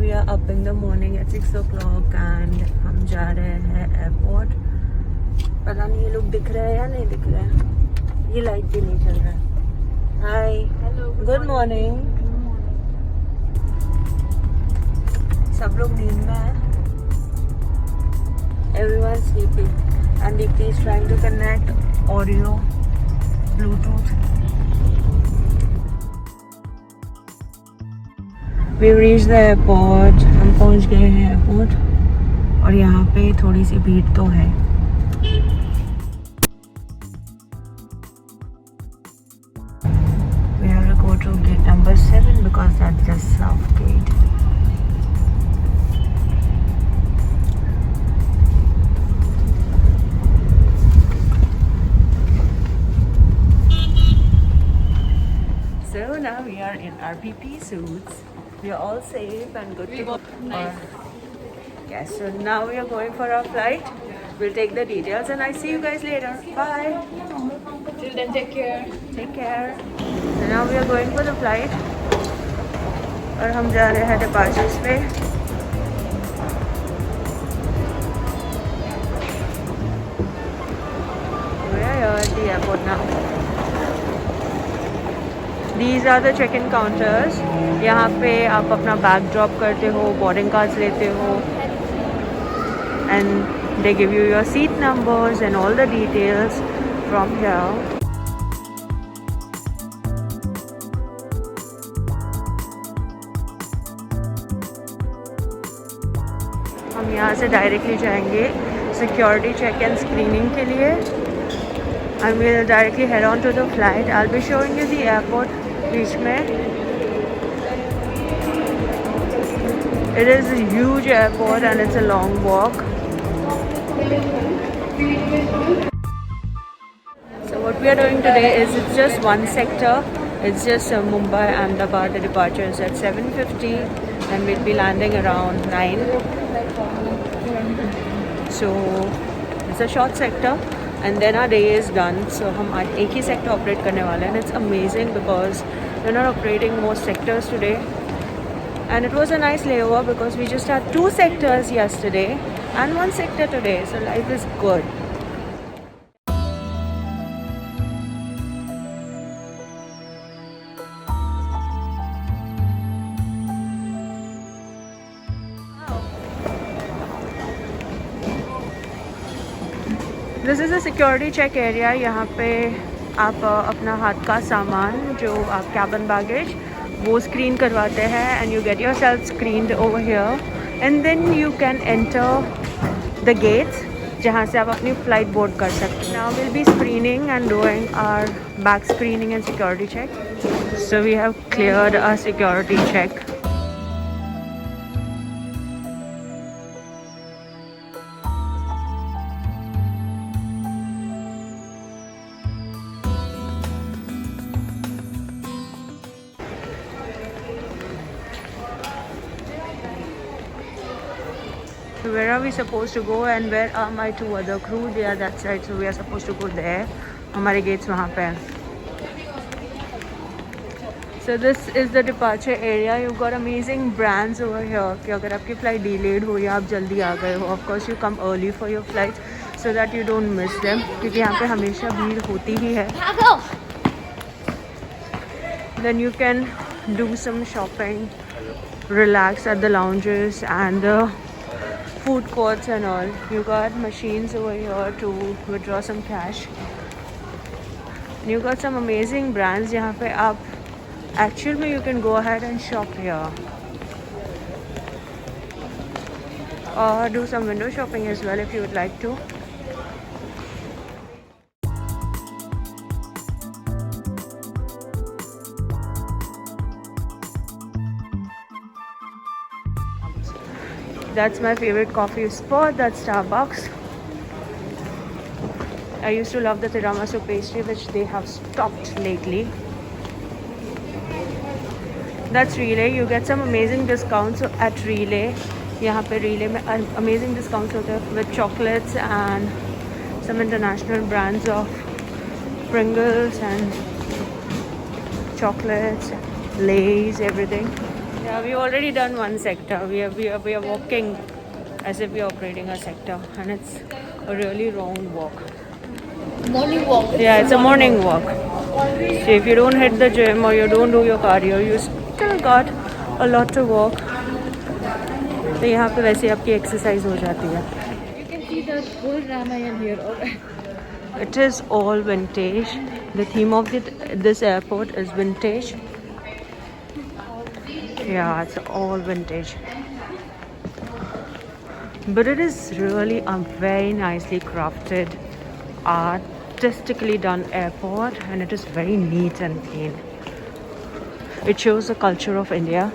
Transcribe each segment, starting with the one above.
we are up in the morning at 6 o'clock and हम जा रहे हैं एयरपोर्ट. पता नहीं ये लोग दिख रहे हैं या नहीं दिख रहे हैं. ये लाइट भी नहीं चल रहा है. हाय, गुड मॉर्निंग. सब लोग नींद में हैं. Everyone sleeping and Deepti is trying to connect audio, Bluetooth. We reached the airport. हम पहुंच गए हैं एयरपोर्ट और यहाँ पे थोड़ी सी भीड़ तो है. We have to go to gate number 7 because that's the south gate. So now we are in our PP suits. We are all safe and good to go. Yes, so now we are going for our flight. We'll take the details and I see you guys later. Bye. Till then, take care. Take care. So now we are going for the flight. और हम जा रहे हैं departures पे. We are here at the airport now. These are the check-in counters. यहाँ पे आप अपना बैग ड्रॉप करते हो, बोर्डिंग कार्ड्स लेते हो, and they give you your seat numbers and all the details from here. हम यहाँ से डायरेक्टली जाएंगे सिक्योरिटी चेक एंड स्क्रीनिंग के लिए. And we'll directly head on to the flight. I'll be showing you the airport बीच में. It is a huge airport and it's a long walk. So what we are doing today is it's just one sector. It's just Mumbai Ahmedabad. The departure is at 7:50 and we'll be landing around 9. So it's a short sector. And then our day is done. So हम आज एक ही sector operate करने वाले हैं. And it's amazing because we're not operating most sectors today. And it was a nice layover because we just had 2 sectors yesterday and 1 sector today. So life is good. This is a security check area. यहाँ पे आप अपना हाथ का सामान जो आप cabin baggage वो स्क्रीन करवाते हैं and you get yourself screened over here and then you can enter the gates जहाँ से आप अपनी फ़्लाइट बोर्ड कर सकते हैं. Now will be screening and doing our bag screening and security check. So we have cleared a security check. So where are we supposed to go and where are my 2 other crew? They are that side, so we are supposed to go there. हमारे gates वहाँ पे हैं. So this is the departure area. You've got amazing brands over here. कि अगर आपकी flight delayed हो या आप जल्दी आ गए हो, of course you come early for your flights so that you don't miss them. क्योंकि यहाँ पे हमेशा भीड़ होती ही है. Then you can do some shopping, relax at the lounges and the food courts and all. You got machines over here to withdraw some cash. And you got some amazing brands. यहाँ पे आप actually you can go ahead and shop here or do some window shopping as well if you would like to. That's my favorite coffee spot. That's Starbucks. I used to love the tiramisu pastry, which they have stopped lately. That's Relay. You get some amazing discounts at Relay. यहाँ पे Relay में amazing discounts होते हैं with chocolates and some international brands of Pringles and chocolates, Lay's, everything. Yeah, we already done one sector. We are walking as if we are operating a sector, and it's a really long walk. Morning walk. Yeah, it's a morning walk. So if you don't hit the gym or you don't do your cardio, you still got a lot to walk. तो यहाँ पे वैसे आपकी exercise हो जाती है. You can see the old Ramayan here. It is all vintage. The theme of this airport is vintage. Yeah, it's all vintage. But it is really a very nicely crafted, artistically done airport, and it is very neat and clean. It shows the culture of India.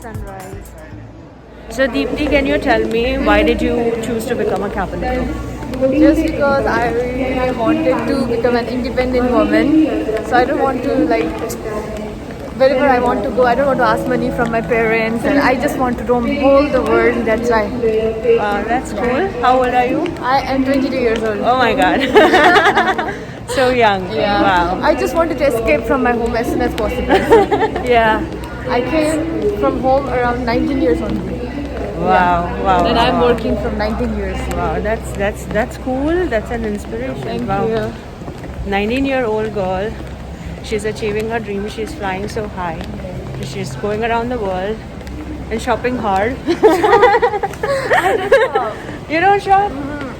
Sunrise. So Deepti, can you tell me why did you choose to become a cabin crew? Just because I really wanted to become an independent woman. So I don't want to wherever I want to go, I don't want to ask money from my parents, and I just want to roam all the world. That's why. That's cool. How old are you? I am 22 years old. Oh my god. So young. Yeah. Wow. I just wanted to escape from my home as soon as possible. Yeah. I came from home around 19 years old. Wow. Wow. And I'm wow. working from 19 years. Wow, that's cool. That's an inspiration. Thank Wow. you. 19-year-old girl. She's achieving her dream. She's flying so high. She's going around the world and shopping hard. I don't shop. You don't shop?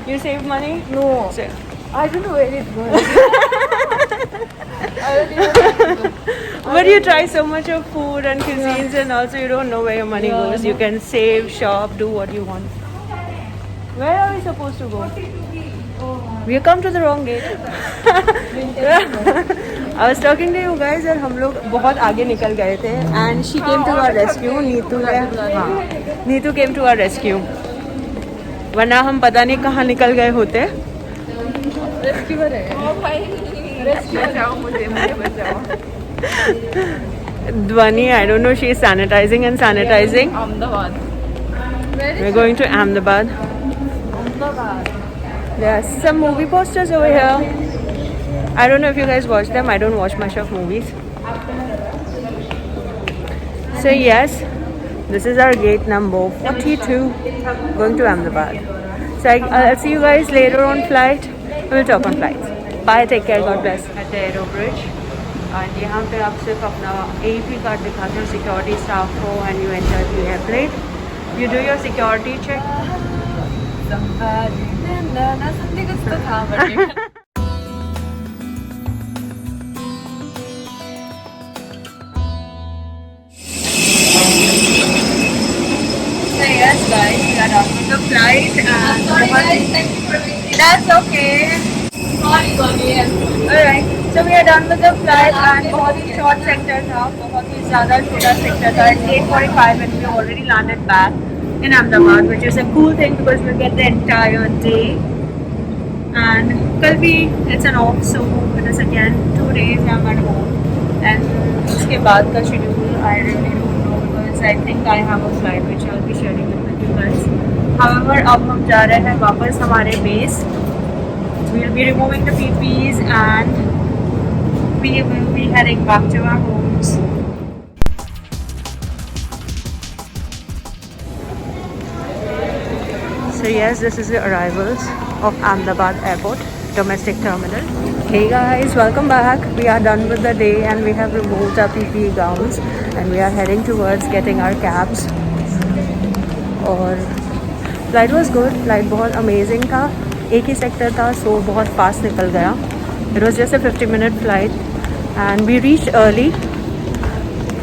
You save money? No. So, I don't know where it's going. I don't even know. but you try so much of food and cuisines, and also you don't know where your money goes. You can save, shop, do what you want. Where are we supposed to go? We have come to the wrong gate. I was talking to you guys and हम लोग बहुत आगे निकल गए थे, and she came to our rescue. Neetu came to our rescue. वरना हम पता नहीं कहाँ निकल गए होते. Rescuer है. Dhwani, I don't know, she is sanitizing and sanitizing. Ahmedabad. We're going to Ahmedabad. Ahmedabad. There are some movie posters over here. I don't know if you guys watch them. I don't watch much of movies. So yes, this is our gate number 42, going to Ahmedabad. So I'll see you guys later on flight. We'll talk on flights. Bye, take care, God bless. At the Aero Bridge. And यहाँ पे आप सिर्फ अपना AEP card दिखाते हो security staff को, and you enter the airplane. You do your security check. something is तो था but So yes guys, we are done with the flight and sorry guys, thank you for waiting. that's okay. Sorry. Alright, so we are done with the flight and बहुत ही short sector था, बहुत ही ज़्यादा छोटा sector था. It's 8:45 and we already landed back in Ahmedabad, which is a cool thing because we get the entire day. And कल भी it's an off, so it is again 2 days I'm at home. And उसके बाद का schedule I really don't know because I think I have a flight which I'll be sharing it with you guys. However, अब हम जा रहे हैं वापस हमारे base. We'll be removing the PPs and we will be heading back to our homes. So yes, this is the arrivals of Ahmedabad Airport Domestic Terminal. Hey guys, welcome back. We are done with the day and we have removed our PPE gowns and we are heading towards getting our cabs. और flight was good. Flight बहुत amazing था. एक ही sector था, so बहुत fast निकल गया. It was just a 50-minute flight and we reached early.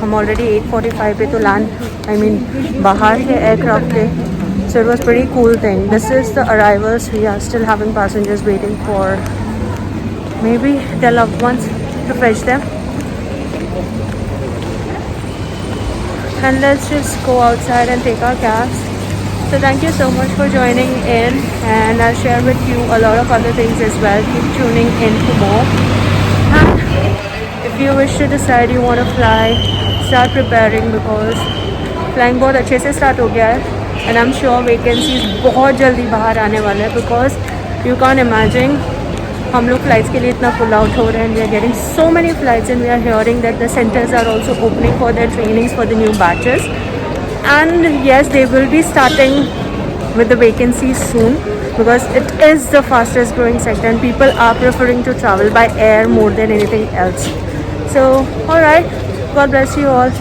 हम already 8:45 पे तो land, बाहर के aircraft थे. So it was pretty cool thing. This is the arrivals. We are still having passengers waiting for maybe their loved ones to fetch them. And let's just go outside and take our cabs. So thank you so much for joining in, and I'll share with you a lot of other things as well. Keep tuning in for more. And if you wish to decide you want to fly, start preparing because flying बहुत अच्छे से start हो गया है and I'm sure vacancies बहुत जल्दी बाहर आने वाले हैं because you can't imagine हम लोग फ्लाइट्स के लिए इतना पुल आउट हो रहे हैं. We are getting so many flights and we are hearing that the centres are also opening for their trainings for the new batches. And yes, they will be starting with the vacancies soon because it is the fastest growing sector and people are preferring to travel by air more than anything else. So, alright, God bless you all.